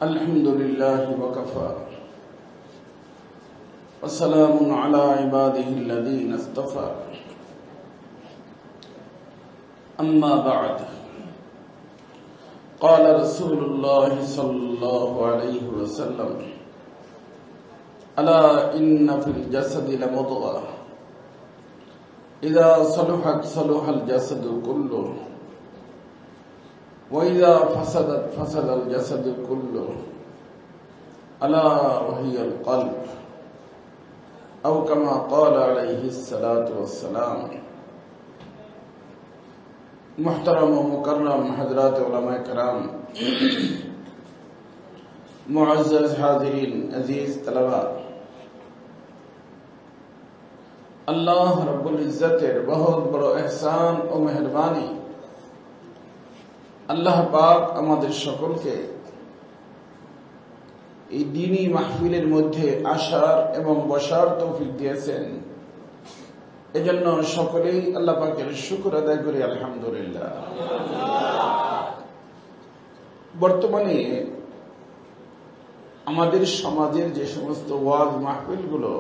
الحمد لله وكفى وسلام على عباده الذين اصطفى أما بعد قال رسول الله صلى الله عليه وسلم ألا إن في الجسد لمضغة إذا صلحت صلح الجسد كله وإذا فسدت فسد الجسد كله ألا وهي القلب أو كما قال عليه الصلاة والسلام محترم و مکرم حضرات علماء کرام معزز حاضرین عزیز طلبا আল্লাহ রব্বুল ইজ্জতের বহুত বড় ইহসান ও মেহেরবানি আল্লাহ পাক আমাদের সকলকে এই দ্বীনি মাহফিলের মধ্যে আসার এবং বসার তৌফিক দিয়েছেন। এজন্য সকলেই আল্লাহ পাকের শুকর আদায় করি আলহামদুলিল্লাহ। বর্তমানে আমাদের সমাজের যে সমস্ত ওয়াজ মাহফিলগুলো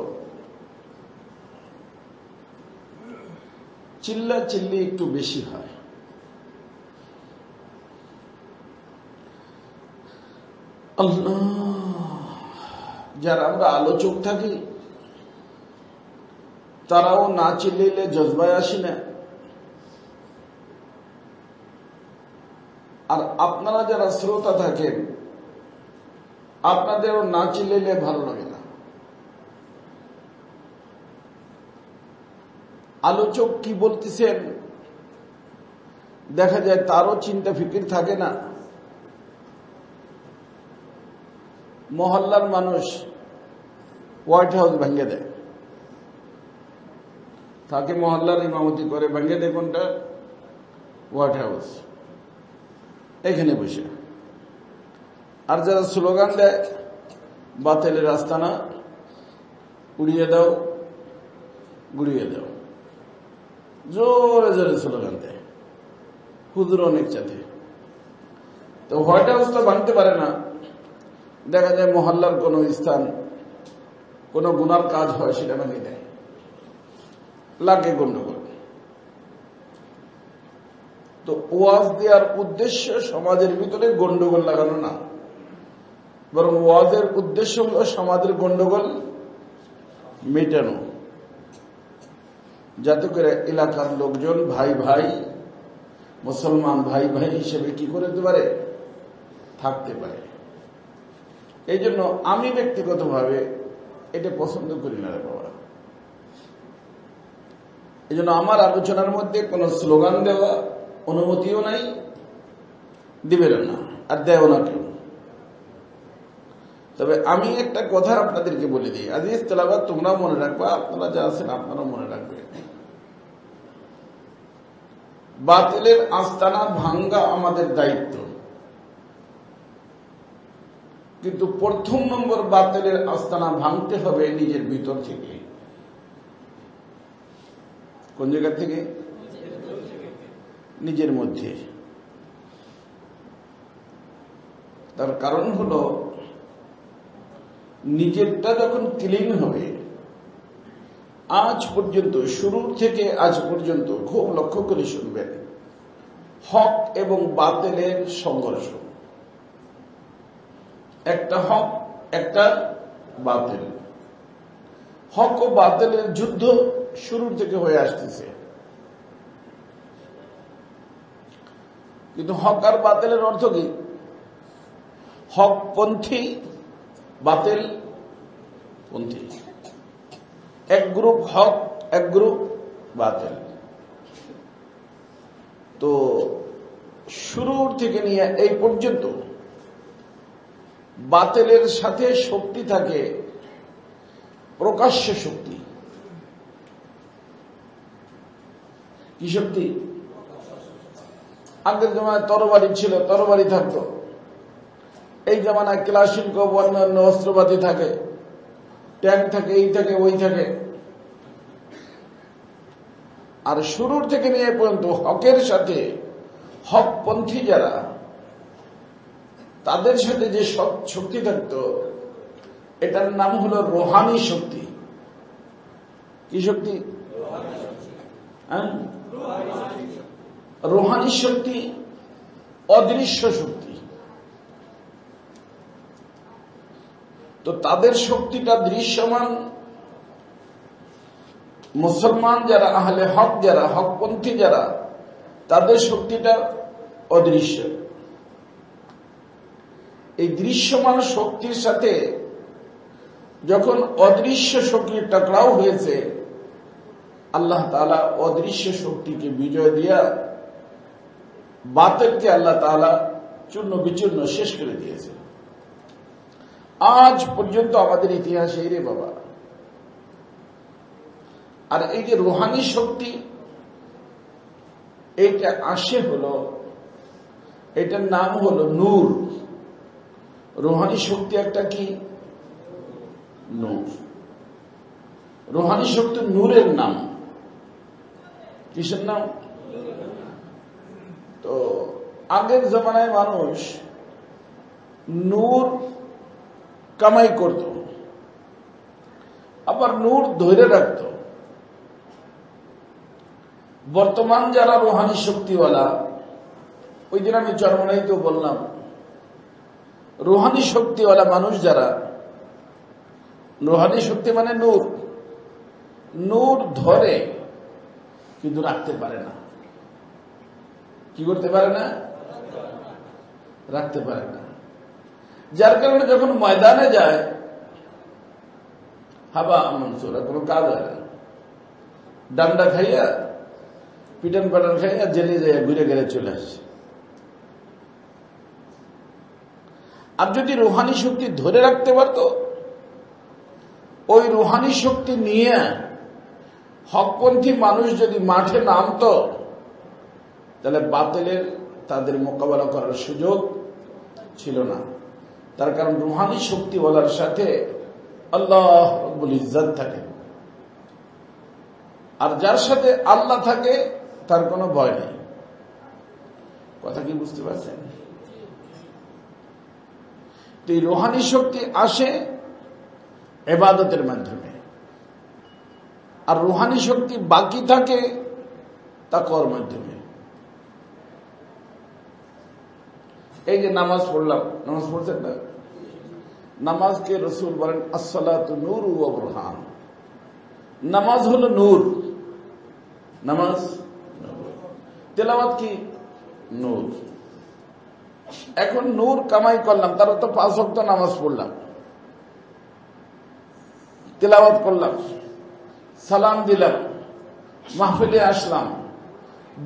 চিল্লা চিল্লি একটু বেশি হয়, আল্লাহ যারা আমরা আলোচক থাকি তারাও না চিল্লিলে জজবায় আসি না, আর আপনারা যারা শ্রোতা থাকেন আপনাদেরও না চিল্লিলে ভালো লাগে না। আলোচক কি বলতেছেন দেখা যায় তারও চিন্তা ফিকির থাকে না। মহল্লার মানুষ হোয়াইট হাউস ভেঙে দেয়, তাকে মহল্লার ইমামতি করে ভেঙে দেয় কোনটা? হোয়াইট হাউস, এখানে বসে। আর যারা স্লোগান দেয় বাতিলের আস্তানা উড়িয়ে দাও গুড়িয়ে দাও, জোরে জোরে স্লোগান দেয়, হুজুর অনেক চাতে। তো হোয়াইট হাউস তো ভাঙতে পারে না, দেখা যায় মহল্লার কোন স্থান কোন গুনার কাজ হয় সেটা ভেঙে দেয়, লাগে গন্ডগোল। তো ওয়াজ দেওয়ার উদ্দেশ্য সমাজের ভিতরে গন্ডগোল লাগানো না, বরং ওয়াজের উদ্দেশ্য হল সমাজের গন্ডগোল মেটানো, যাতে করে এলাকার লোকজন ভাই ভাই মুসলমান ভাই ভাই হিসেবে কি করতে পারে, থাকতে পারে। এই জন্য আমি ব্যক্তিগতভাবে এটা পছন্দ করি না রে বাবা। এই জন্য আমার আলোচনার মধ্যে কোনো স্লোগান দেওয়া অনুমতিও নাই, দিবেন না আর দেও না কেউ। তবে আমি একটা কথা আপনাদেরকে বলে দিই, আজিজ তালাবা তোমরা মনে রাখবা, আপনারা যা আছেন আপনারা মনে রাখবেন, বাতিলের আস্তানা ভাঙ্গা আমাদের দায়িত্ব, কিন্তু প্রথম নম্বর বাতিলের আস্তানা ভাঙতে হবে নিজের ভিতর থেকে। কোন জায়গা থেকে? নিজের মধ্যে। তার কারণ হলো নিজেরটা যখন ক্লিন হবে, আজ পর্যন্ত শুরু থেকে আজ পর্যন্ত খুব লক্ষ্য করে শুনবেন, হক এবং বাতিলের সংঘর্ষ, একটা হক একটা বাতিল, হক ও বাতিলের যুদ্ধ শুরু থেকে হয়ে আসতেছে। কিন্তু হক আর বাতিলের অর্থ কি? হক পন্থী বাতিল পন্থী, এক গ্রুপ হক এক গ্রুপ বাতিল। তো শুরুর থেকে নিয়ে এই পর্যন্ত বাতিলের সাথে শক্তি থাকে প্রকাশ্য শক্তি। কি শক্তি? আগের জামানায় তরবারি ছিল, তরবারি থাকতো। এই জামানায় ক্লাসিনকোভ অন্যান্য অস্ত্রপাতি থাকে, ট্যাঙ্ক থাকে, এই থাকে ওই থাকে। আর শুরুর থেকে নিয়ে পর্যন্ত হকের সাথে হকপন্থী যারা তাদের সাথে যে শক্তি থাকতো এটার নাম হলো রোহানি শক্তি। কি শক্তি? রোহানি শক্তি, অদৃশ্য শক্তি। তো তাদের শক্তিটা দৃশ্যমান, মুসলমান যারা আহলে হক, যারা হকপন্থী যারা, তাদের শক্তিটা অদৃশ্য। এই দৃশ্যমান শক্তির সাথে যখন অদৃশ্য শক্তির টকরাও হয়েছে, আল্লাহ তাআলা অদৃশ্য শক্তিকে বিজয় দিয়া বাতিলকে আল্লাহ তাআলা চূর্ণ বিচূর্ণ শেষ করে দিয়েছে। আজ পর্যন্ত আমাদের ইতিহাসে রে বাবা। আর এই যে রুহানি শক্তি, এইটা আসে হলো, এটার নাম হলো নূর। রুহানি শক্তি একটা কি? নূর। রুহানি শক্তি নূরের নাম। কিসের নাম? তো আগের জমানায় মানুষ নূর কামাই করত, আবার নূর ধরে রাখত। বর্তমান যারা রুহানি শক্তিওয়ালা, ওই দিন আমি চরমনাইতেও বললাম, রুহানি শক্তিওয়ালা মানুষ যারা, রুহানি শক্তি মানে নূর, নূর ধরে কিন্তু রাখতে পারে না। কি করতে পারে না? রাখতে পারে না। যার কারণে যখন ময়দানে যায়, হাবা মনসুরা, কোনো কাজ হয় না, ডান্ডা খাইয়া, পিটান পাটান খাইয়া জেলে যায়, ঘুরে ঘুরে চলে আসছে। আর যদি রুহানি শক্তি ধরে রাখতে পারত, ওই রুহানি শক্তি নিয়ে হকপন্থী মানুষ যদি মাঠে নামত, তাহলে বাতিলের তাদের মোকাবেলা করার সুযোগ ছিল না। তার কারণ রুহানি শক্তিওয়ালার সাথে আল্লাহ রাব্বুল ইজ্জত থাকে, আর যার সাথে আল্লাহ থাকে তার কোনো ভয় নেই। কথা কি বুঝতে পারছেন? তো এই রুহানি শক্তি আসে ইবাদতের মাধ্যমে, আর রুহানি শক্তি বাকি থাকে তাকওয়ার মাধ্যমে। এই যে নামাজ পড়লাম, নামাজ পড়ছেন না? নামাজকে রাসূল বলেন আসসালাতু নূরু ওয়া বুরহান। নামাজ হলো নূর, নামাজ। তেলাওয়াত কি? নূর। এখন নূর কামাই করলাম, তারা তো 5 ওয়াক্ত নামাজ পড়লাম, তেলাওয়াত করলাম, সালাম দিলাম, মাহফিলে আসলাম,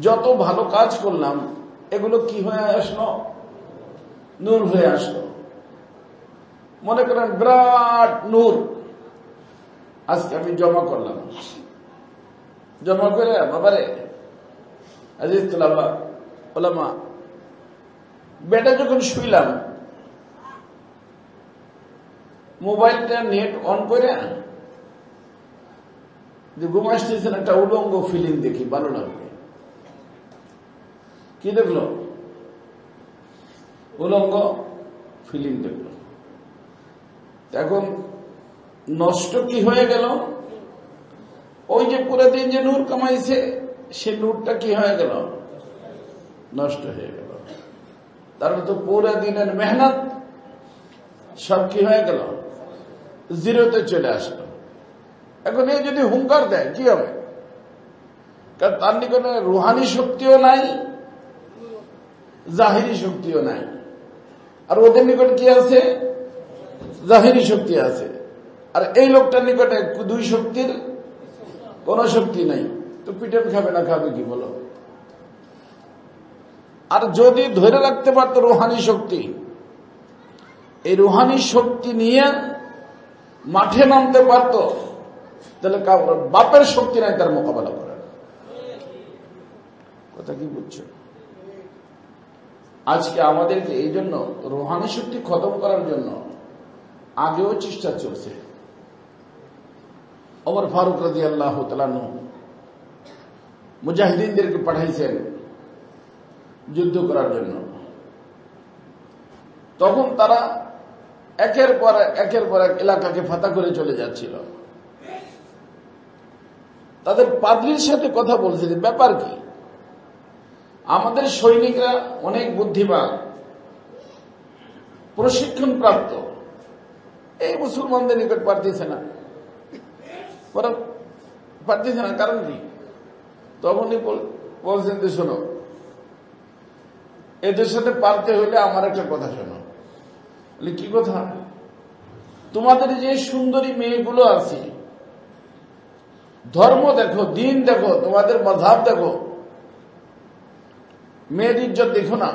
যত ভালো কাজ করলাম, এগুলো কি হয়ে আসলো? নূর হয়ে আসলো। মনে করেন বিরাট নূর আজকে আমি জমা করলাম, জমা করে বাবারে আজিজ তুলাবা ওলামা, বেটা যখন শুইলাম, মোবাইলটা নেট অন করে যে ঘুম আসতেছেন, একটা উলঙ্গ ফিলিং দেখি, ভালো লাগবে। কি দেখলো? উলঙ্গ ফিলিং দেখলো। এখন নষ্ট কি হয়ে গেল? ওই যে পুরো দিন যে নূর কামাইছে, সে নূরটা কি হয়ে গেল? নষ্ট হয়ে গেল। তারপর তো পুরো দিনের মেহনত সব কি হয়ে গেল? জিরোতে চলে আসলো। এখন এই যদি হুঙ্কার দেয় কি হবে? কারণ তার নিকটে রুহানি শক্তিও নাই, জাহিরি শক্তিও নাই। আর ওদের নিকট কি আছে? জাহিরি শক্তি আছে। আর এই লোকটার নিকটে দুই শক্তির কোন শক্তি নাই, তো পিঠের খাবে না, খাবে কি বলো? আর যদি ধরে রাখতে পারত রুহানি শক্তি, এই রুহানি শক্তি নিয়ে মাঠে নামতে পারত, তাহলে বাপের শক্তি নাই তার মোকাবেলা করার। কথা কি বুঝছো? আজকে আমাদেরকে এই জন্য রুহানি শক্তি খতম করার জন্য আগেও চেষ্টা চলছে। ওমর ফারুক রাদিয়াল্লাহু তাআলা আনহু মুজাহিদিনদেরকে পাঠাইছেন যুদ্ধ করার জন্য। তখন তারা একের পর এক এলাকাকে ফাতা করে চলে যাচ্ছিল। তাদের পাদ্রীর সাথে কথা বলছিল, ব্যাপার কি? আমাদের সৈনিকরা অনেক বুদ্ধিমান, প্রশিক্ষণ প্রাপ্ত, এই মুসলমানদের নিকট পারতেছে না, কারণ কি? তখনই বলছেন যে শোনো, এদের সাথে পারতে হইলে আমার একটা কথা শোনো। কি কথা? তোমাদের যে সুন্দরী মেয়েগুলো আছে, ধর্ম দেখো, দিন দেখো, তোমাদের মাযহাব দেখো, মেয়ের ইজ্জত দেখো না,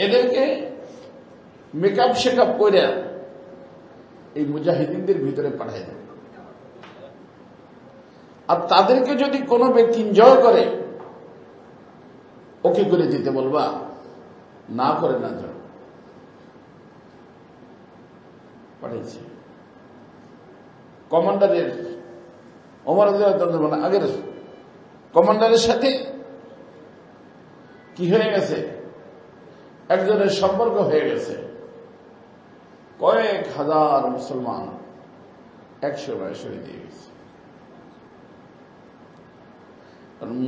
এদেরকে মেকআপ শেকআপ করে এই মুজাহিদিনদের ভিতরে পাঠায় দেবে। আর তাদেরকে যদি কোনো ব্যক্তি এনজয় করে, ওকে করে দিতে বলবা, না করে না যাও। পাঠিয়েছে কমান্ডারের, ওমর আগের কমান্ডারের সাথে কি হয়ে গেছে, একজনের সম্পর্ক হয়ে গেছে। কয়েক হাজার মুসলমান 100 শহীদ দিয়ে গেছে।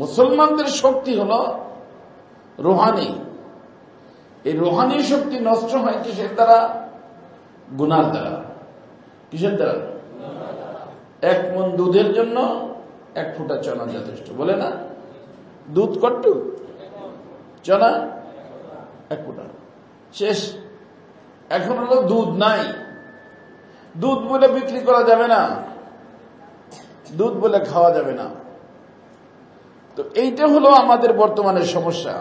মুসলমানদের শক্তি হল রুহানি। এই রুহানি শক্তি নষ্ট হয় কিসের দ্বারা? গুনার দ্বারা। কিসের দ্বারা? 1 মণ দুধের জন্য 1 ফোঁটা চনা যথেষ্ট, বলে না? দুধ কট্টু, চনা 1 ফোঁটা, শেষ। এখন হলো দুধ নাই, দুধ বলে বিক্রি করা যাবে না, দুধ বলে খাওয়া যাবে না। তো এইটা হলো আমাদের বর্তমানের সমস্যা।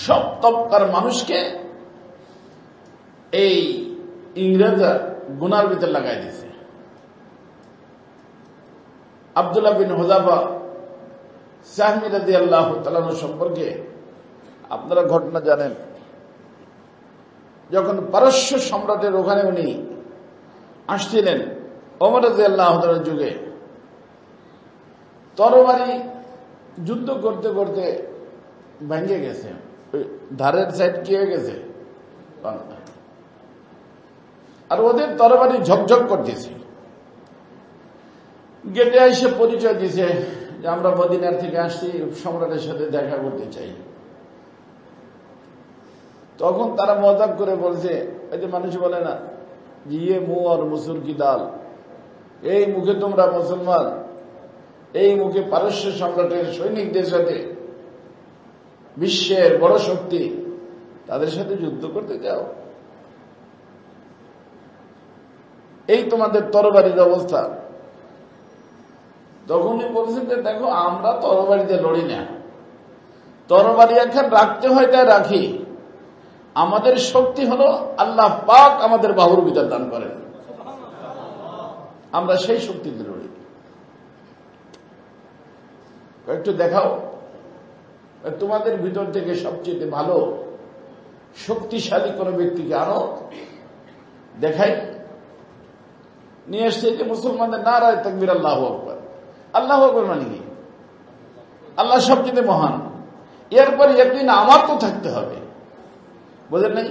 সব তবকার মানুষকে এই ইংরেজরা গুনার ভিতর লাগাই দিয়েছে। আব্দুল্লাহ বিন হুযাফা সাহমী রাদিয়াল্লাহু তাআলা সম্পর্কে আপনারা ঘটনা জানেন। যখন পারস্য সম্রাটের ওখানে উনি আসছিলেন ওমর রাদিয়াল্লাহু তাআলার যুগে, তরবারি যুদ্ধ করতে করতে ভেঙে গেছে, ধারের সাইড কি হয়ে গেছে, আর ওদের তরবারি ঝকঝক করতেছে। গেটে এসে পরিচয় দিছে যে আমরা মদিনার থেকে আসছি, সম্রাটের সাথে দেখা করতে চাই। তখন তারা মজাক করে বলছে, এই যে মানুষ বলে না, ইয়ে মুহ আর মুসুর কি ডাল, এই মুখে তোমরা মুসলমান, এই মুখে পারস্য সম্রাটের সৈনিকদের সাথে, বিশ্বের বড় শক্তি, তাদের সাথে যুদ্ধ করতে যাও, এই তোমাদের তরবারির অবস্থা। তখনই বলছেন যে দেখো, আমরা তরবারিতে লড়ি না, তরবারি এখন রাখতে হয় তাই রাখি। আমাদের শক্তি হলো আল্লাহ পাক আমাদের বাহুর ভিতর দান করেন, আমরা সেই শক্তিতে লড়ি। একটু দেখাও, তোমাদের ভিতর থেকে সবচেয়ে ভালো শক্তিশালী কোন ব্যক্তিকে আনো, দেখাই। নিয়ে এসছে যে মুসলমানদের নারায়ে তাকবীর, আল্লাহু আকবার। আল্লাহু আকবার মানে কি? আল্লাহ সবচেয়ে মহান। এরপর ইয়াকিন আমার তো থাকতে হবে, বুঝলেন নাই?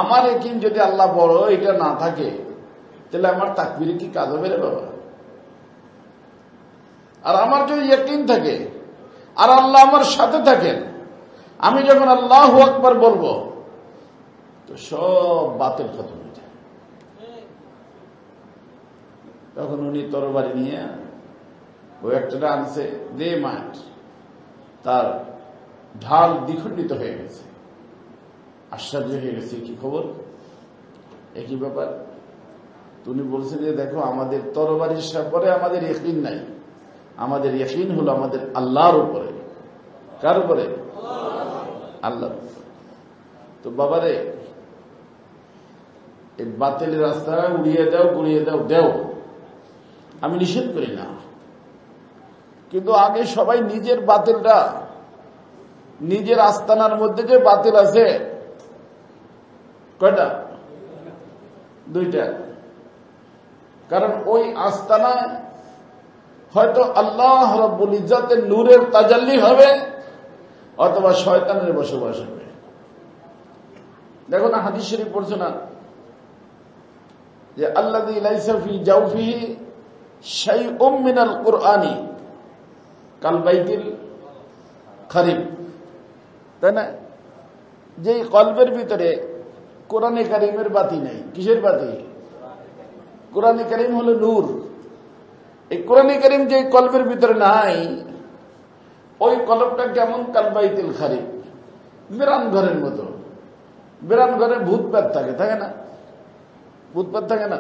আমার ইয়াকিন যদি আল্লাহ বড় এটা না থাকে, তাহলে আমার তাকবীরে কি কাজ হবে রে বাবা? আর আমার যদি ইয়াকিন থাকে আর আল্লাহ আমার সাথে থাকেন, আমি যখন আল্লাহু আকবার বলবো তো সব বাতিল খতম হয়ে যায়। তখন উনি তরবারি নিয়ে ওই একটা আনছে, দে মাঠ, তার ঢাল দ্বিখণ্ডিত হয়ে গেছে। আশ্চর্য হয়ে গেছে, কি খবর, একই ব্যাপার। উনি বলছেন যে দেখো, আমাদের তরবারির পরে আমাদের ইয়াকিন নাই, আমাদের ইয়াকিন হলো আমাদের আল্লাহর উপরে। কার উপরে? আল্লাহর উপরে। তো বাবারে, এই বাতিলের রাস্তা উড়িয়ে দাও, গুড়িয়ে দাও, দেও, আমি নিষেধ করি না, কিন্তু আগে সবাই নিজের বাতিলটা, নিজের আস্তানার মধ্যে যে বাতিল আছে কয়টা? 2টা। কারণ ওই আস্তানা হয়তো আল্লাহ রাব্বুল ইজ্জতের নূরের তাজাল্লি হবে, অথবা শয়তানের বসবাস হবে। দেখো না, হাদিস শরীফ পড়ছো না যে আল্লাযী লাইসা ফি জাওফিহি শাইউম মিনাল কুরআনি কাল বাইতিল খারিব, তাই না? যেই কলবের ভিতরে কোরআনে কারিমের বাতি নেই। কিসের বাতি? কোরআনে কারিম হলো নূর। এই কোরআনে কারিম যে কলবের ভিতরে নাই, ওই কলবটা কেমন? কাল বাইতিল খারিব, বিরান ঘরের মতো। বিরান ঘরে ভূত প্রেত থাকে না? ভূত প্রেত থাকে না?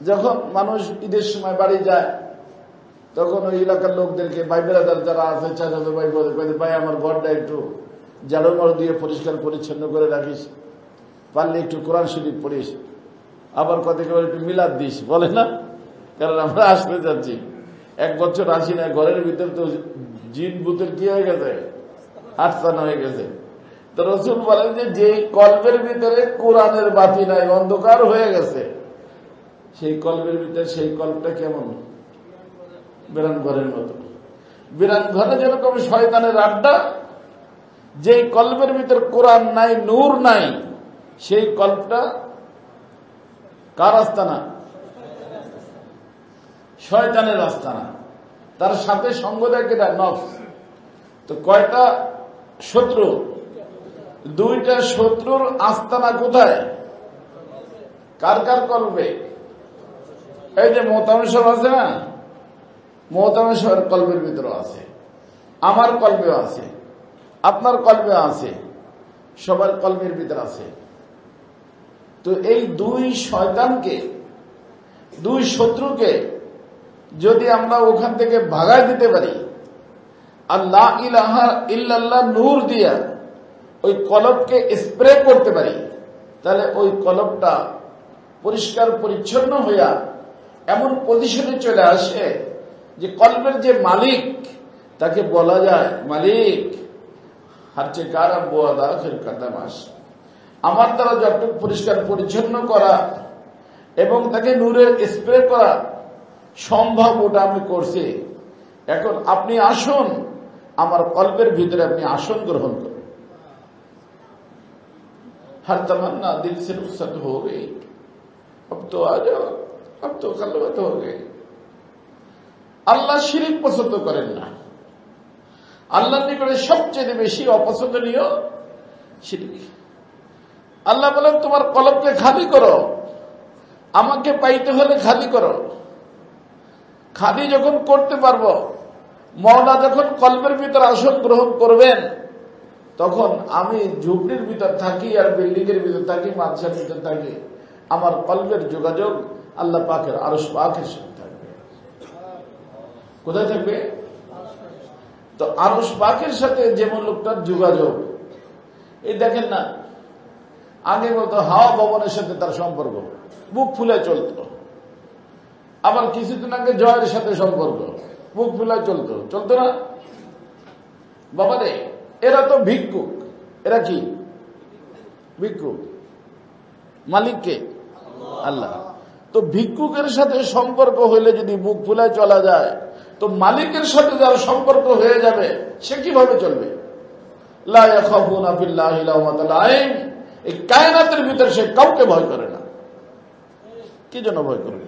যখন মানুষ ঈদের সময় বাড়ি যায়, তখন ওই এলাকার লোকদেরকে, ভাই বেড়াদার যারা আছে, চাচাতো ভাই বলে, ভাই আমার ঘরটা একটু ঝাড়ু মাড়ু দিয়ে পরিষ্কার পরিচ্ছন্ন করে রাখিস, পারলে একটু কোরআন শরীফ পড়িস, আবার কত করে একটু মিলাদ দিস, বলে না? কারণ আমরা আসতে যাচ্ছি, 1 বছর আসি না, ঘরের ভিতরে তো জিন ভূতের কি হয়ে গেছে, আটসানা হয়ে গেছে। তো রাসূল বলেন যে যেই কলবের ভিতরে কোরআনের বাতি নাই, অন্ধকার হয়ে গেছে, সেই কলবের ভিতরে, সেই কলবটা কেমন? বিরান ঘরের মতো। বিরান ঘরে যেরকম শয়তানের আড্ডা, যেই কলবের ভিতরে কোরআন নাই, নূর নাই, সেই কলবটা কার আস্তানা? শয়তানের আস্তানা। তার সাথে সঙ্গ দেয় কেটা? নফস। তো কয়টা শত্রু? 2টা শত্রুর আস্তানা কোথায়? কার কার কলবে? এই যে মোহতামেশ্বর আছে না, মোহতামেশ্বর কলবের ভিতরে আছে, আমার কলবেও আছে, আপনার কলবেও আছে, সবার কলবের ভিতরে আছে। তো এই 2 শয়তানকে, 2 শত্রুকে যদি আমরা ওখান থেকে ভাগায় দিতে পারি, আর লা ইলাহা ইল্লাল্লাহ নূর দিয়া ওই কলবকে স্প্রে করতে পারি, তাহলে ওই কলবটা পরিষ্কার পরিচ্ছন্ন হইয়া এমন পজিশনে চলে আসে যে কলবের যে মালিক, তাকে বলা যায়, মালিক হারচে কারা বোয়াদা ফির কাদামাস, আমার দ্বারা যতটুকু পরিষ্কার পরিচ্ছন্ন করা এবং তাকে নূরের স্প্রে করা সম্ভব, ওটা আমি করছি। এখন আপনি আসুন, আমার কলবের ভিতরে আপনি আসন গ্রহণ করুন। हर तमन्ना दिल से रुखसत हो गई, अब तो आ जाओ, अब तो खलवत हो गई। আল্লাহ শিরিক পছন্দ করেন না। আল্লাহর নিকটে সবচেয়ে বেশি অপছন্দনীয় শিরিক। আল্লাহ বলেন তোমার কলবকে খালি করো, আমাকে পাইতে হলে খালি করো। খালি যখন করতে পারবো, মওলা যখন কলবের ভিতর আসন গ্রহণ করবেন, তখন আমি ঝুপড়ির ভিতর থাকি আর বিল্ডিং এর ভিতর থাকি, মাদ্রাসার ভিতর থাকি, আমার কলবের যোগাযোগ আল্লাহ পাকের আরশ পাকের সাথে থাকবে। কোথায় থাকবে? তো আরশ পাকের সাথে যেমন লোকটার যোগাযোগ, এই দেখেন না, আগে বলতো হাওয়া ভবনের সাথে তার সম্পর্ক, বুক ফুলে চলতো। আবার কিছুদিন আগে জয়ের সাথে সম্পর্ক, বুক ফুলে চলতো না? বাবা রে, এরা তো ভিক্ষুক। এরা কি ভিক্ষুক? মালিককে আল্লাহ। তো ভিক্ষুকের সাথে সম্পর্ক হইলে যদি বুক ফুলায় চলা যায়, তো মালিকের সাথে যার সম্পর্ক হয়ে যাবে, সে কিভাবে চলবে? লা ইয়াখাফুনা বিল্লাহি লাওমাতা লাইম। এই কায়নাতের ভিতরে সে কাউকে ভয় করে না। কি জন্য ভয় করবে?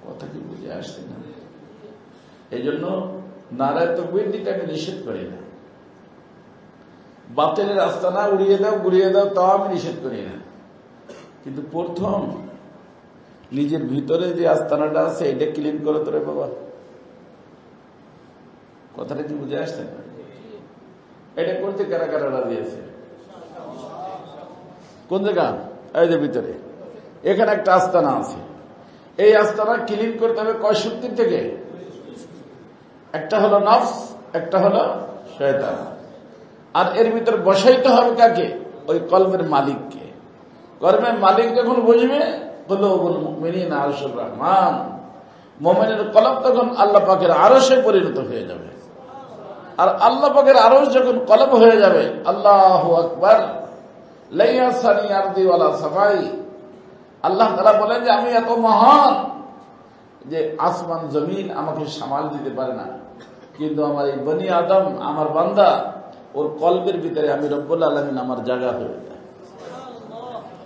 কথা কি বুঝে আসছে না? এই জন্য নারায় তাকবীর দিতে আমি নিষেধ করি না। বাতিলের আস্তানা উড়িয়ে দাও, গুড়িয়ে দাও, তাও আমি নিষেধ করি না। কিন্তু প্রথম নিজের ভিতরে যে আস্তানাটা আছে, এটা ক্লিন করে তোরে বাবা। কথাটা কি বুঝে আসছে না? এটা করতে কারা কারা রাজি আছে? কোন জায়গা? এই যে ভিতরে, এখানে একটা আস্তানা আছে। এই আস্তানা ক্লিন করতে হবে কয় শক্তির থেকে? একটা হলো নফস, একটা হলো শয়তান। আর এর ভিতর বসাইতে হবে কাকে? ওই কলমের মালিককে। কলমের মালিক যখন বুঝবে, কুলুবুল মুমিনিনা আরশুর রহমান, মুমিনের কলব তখন আল্লাহ পাকের আরশে পরিণত হয়ে যাবে। আর আল্লাহ পাকের আরশ যখন কলব হয়ে যাবে, আল্লাহু আকবার, লাইয়াসানি আরদি ওয়ালা সাফাই, আল্লাহ তাআলা বলেন যে আমি এত মহান যে আসমান জমিন আমাকে সামাল দিতে পারে না, কিন্তু আমার এই বনি আদম, আমার বান্দা, ওর কলবের ভিতরে আমি রব্বুল আলামিন আমার জায়গা হয়ে যায়।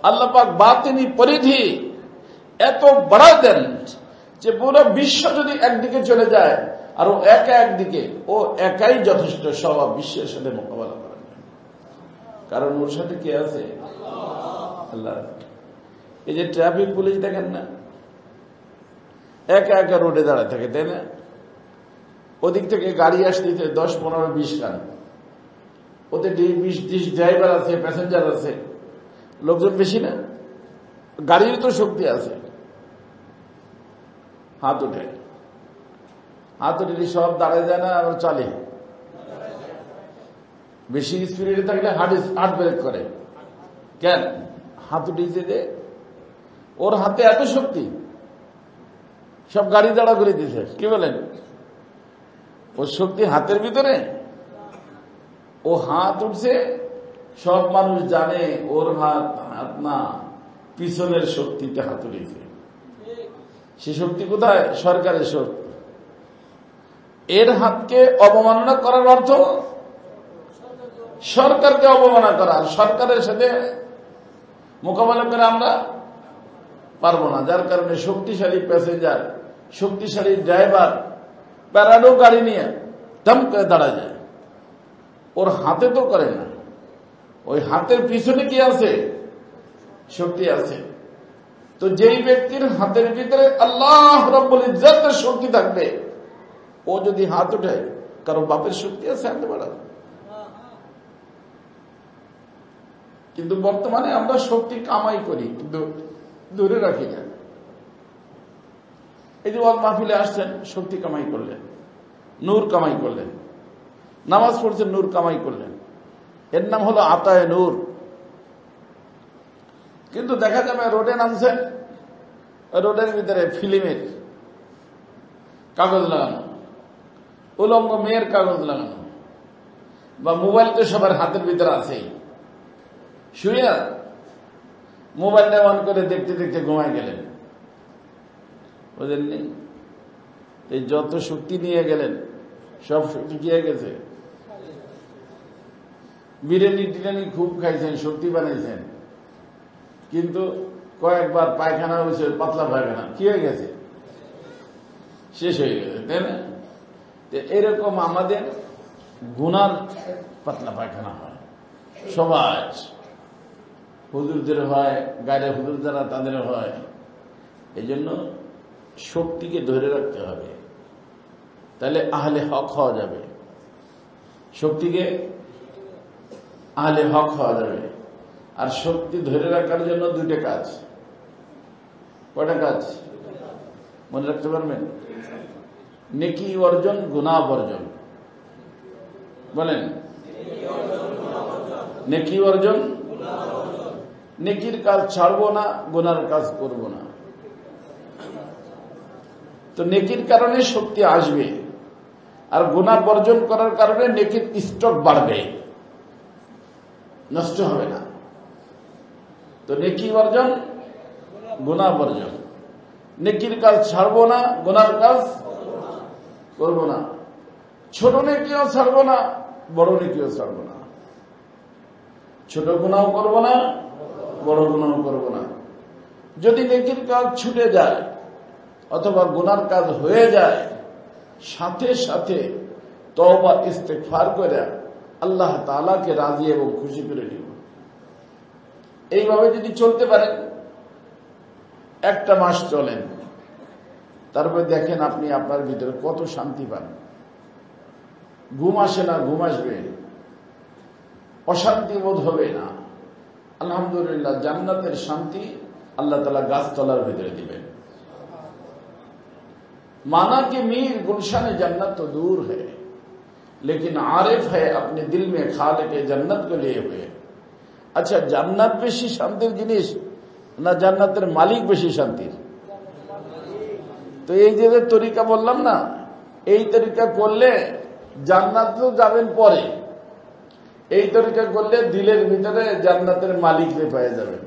আল্লাহ পাক বাতিনি পরিধি এত বড় দেন যে পুরো বিশ্ব যদি একদিকে চলে যায় আর ও একা একদিকে, ও একাই যথেষ্ট সব বিশ্বের সাথে মোকাবেলা করার জন্য। কারণ ওর সাথে কে আছে? আল্লাহ। এই যে ট্রাফিক পুলিশ দেখেন না, একা একা রোডে দাঁড়ায় থাকে, তাই না? ওদিক থেকে গাড়ি আসতেছে 10, 15, 20 খান, ওতে 20-30 ড্রাইভার আছে, প্যাসেঞ্জার আছে, লোকজন বেশি না, গাড়ির তো শক্তি আছে। হাত উঠে সব দাঁড়ায় যায় না, আবার চলে। বেশি স্পিডে থাকলে হার্ট ব্রেক করে। কেন? হাত উঠেছে যে ওর হাতে এত শক্তি, সব গাড়ি দাঁড়া করে দিয়েছে। কি বলেন? ওর শক্তি হাতের ভিতরে, ও হাত উঠছে, সব মানুষ জানে ওর হাত না, পিছনের শক্তিতে হাত উঠেছে। সে শক্তি কোথায়? সরকারের শক্তি। এর হাতকে অবমাননা করার অর্থ সরকারকে অবমাননা করা। সরকারের সাথে মোকাবেলা করে আমরা পারবো না, যার কারণে শক্তিশালী প্যাসেঞ্জার, শক্তিশালী ড্রাইভার প্যারাডো গাড়ি নিয়ে দম করে দাঁড়া যায়। ওর হাতে তো করে না, ওই হাতের পিছনে কি আছে? শক্তি আছে। তো যেই ব্যক্তির হাতের ভিতরে আল্লাহ রাব্বুল ইজ্জতের শক্তি থাকবে, ও যদি হাত উঠায়, কারো বাপের শক্তি আছে হাতে বাড়াবে। কিন্তু বর্তমানে আমরা শক্তি কামাই করি, কিন্তু ধরে রাখি না। এই যে ওয়াজ মাহফিলে আসছেন, শক্তি কামাই করলেন, নূর কামাই করলেন, নামাজ পড়ছেন, নূর কামাই করলেন, এর নাম হলো আতায়ে নূর। কিন্তু দেখা যাবে রোডে নামছেন, রোডের ভিতরে ফিল্মের কাগজ লাগানো, উলঙ্গ মেয়ের কাগজ লাগানো, বা মোবাইল তো সবার হাতের ভিতরে আছেই, শুয়ে মোবাইলটা অন করে দেখতে দেখতে ঘুমায় গেলেন। বুঝলেননি? এই যত শক্তি নিয়ে গেলেন, সব শক্তি কি হয়ে গেছে? বিরিয়ানি খুব খাইছেন, শক্তি বানাইছেন, কিন্তু কয়েকবার পায়খানা হয়েছে, পাতলা পায়খানা, কি হয়ে গেছে? শেষ হয়ে গেছে, তাই না? এরকম আমাদের গুনার পাতলা পায়খানা হয়, সমাজ হুজুরদের হয়, গায়ে হুজুর যারা তাদের হয়। এই জন্য শক্তিকে ধরে রাখতে হবে, তাহলে আহলে হক হওয়া যাবে। শক্তিকে আহলে হক হওয়া যাবে। আর শক্তি ধরে রাখার জন্য দুইটা কাজ। কয়টা কাজ মনে রাখতে পারবেন? নেকি অর্জন, গুনাহ বর্জন। বলেন, নেকি অর্জন, নেকির কাজ ছাড়বো না, গুনার কাজ করব না। তো নেকির কারণে শক্তি আসবে, আর গুনাহ বর্জন করার কারণে নেকির স্টক বাড়বে, নষ্ট হবে না। তো নেকি অর্জন, গুনাহ বর্জন। নেকির কাজ ছাড়বো না, গুনার কাজ করবো না। ছোট নেকিও ছাড়বো না, বড় নেকিও ছাড়বো না। ছোট গুনাহ করবো না, বড় গুনাহ করবো না। যদি নেকির কাজ ছুটে যায় অথবা গুনার কাজ হয়ে যায়, সাথে সাথে তওবা ইস্তেগফার করে আল্লাহ তাআলাকে রাজি এবং খুশি করে নিব। এইভাবে যদি চলতে পারেন, একটা মাস চলেন, তারপরে দেখেন আপনি আপনার ভিতরে কত শান্তি পান। ঘুম আসে না, ঘুম আসবে, অশান্তি বোধ হবে না। আলহামদুলিল্লাহ, জান্নাতের শান্তি আল্লাহ তাআলা গাছতলার ভিতরে দিবেন। माना कि मीर गुलशन जन्नत तो दूर है, लेकिन आरिफ है अपने दिल में खालिक जन्नत को लिए हुए। अच्छा, জান্নাত বেশি শান্তির জিনিস না জান্নাতের মালিক বেশি শান্তির? তো এই যে তরিকা বললাম না, এই তরিকা করলে জান্নাত তো যাবেন পরে, এই তরিকা করলে দিলের ভিতরে জান্নাতের মালিককে পেয়ে যাবেন।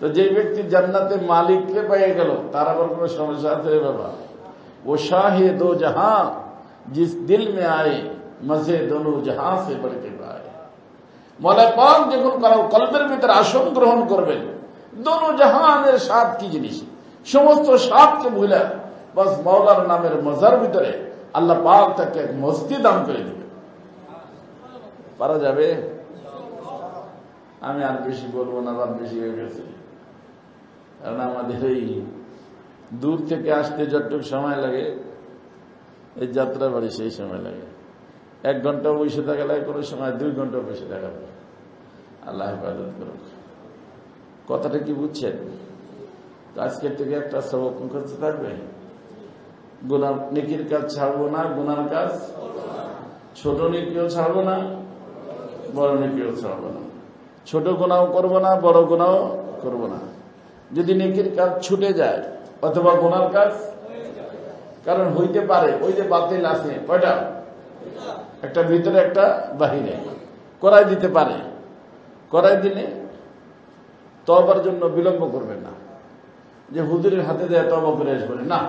তো যে ব্যক্তি জান্নাতের মালিককে পেয়ে গেল, তার আবার কোনো সমস্যা আছে বাবা? वो शाहे दो जहां जिस दिल में आए, मजे दोनों जहां से बढ़ के पाए। মওলা পাক যখন কারো কলবের ভিতরে আসন গ্রহণ করবেন, দোনো জাহানের স্বাদ কি জিনিস, সমস্ত স্বাদকে ভুলে বাস মাওলার নামের মজার ভিতরে আল্লাহ পাক তাকে এক মসজিদ দান করে দিবেন। পারা যাবে? আমি আর বেশি বলবো না, আর বেশি হয়ে গেছে। কারণ আমাদের এই দূর থেকে আসতে যতটুকু সময় লাগে, এই যাত্রা বাড়ি সেই সময় লাগে। 1 ঘন্টা বসে থাকা লাগে, কোনো সময় 2 ঘন্টা বসে থাকা লাগে। আল্লাহ হেফাজত করুক। কথাটা কি বুঝছেন? আজকের থেকে একটা সবক মুখস্থ থাকবে, গুনাহ নেকির কাজ ছাড়বো না, গুনার কাজ ছোট নেকিও ছাড়বো না, বড় নেকিও ছাড়বো না। ছোট গুনাহ করবো না, বড় গুনাহ করবো না। যদি নেকির কাজ ছুটে যায় অথবা গুনার কাজ, কারণ হইতে পারে ওই যে বাতিল আছে কয়টা, একটা ভিতরে একটা বাহিরে, করাই দিতে পারে। করাই দিলে তওবার জন্য বিলম্ব করবেন না, যে হুজুরের হাতে দেয় তওবা করে আসবেন না।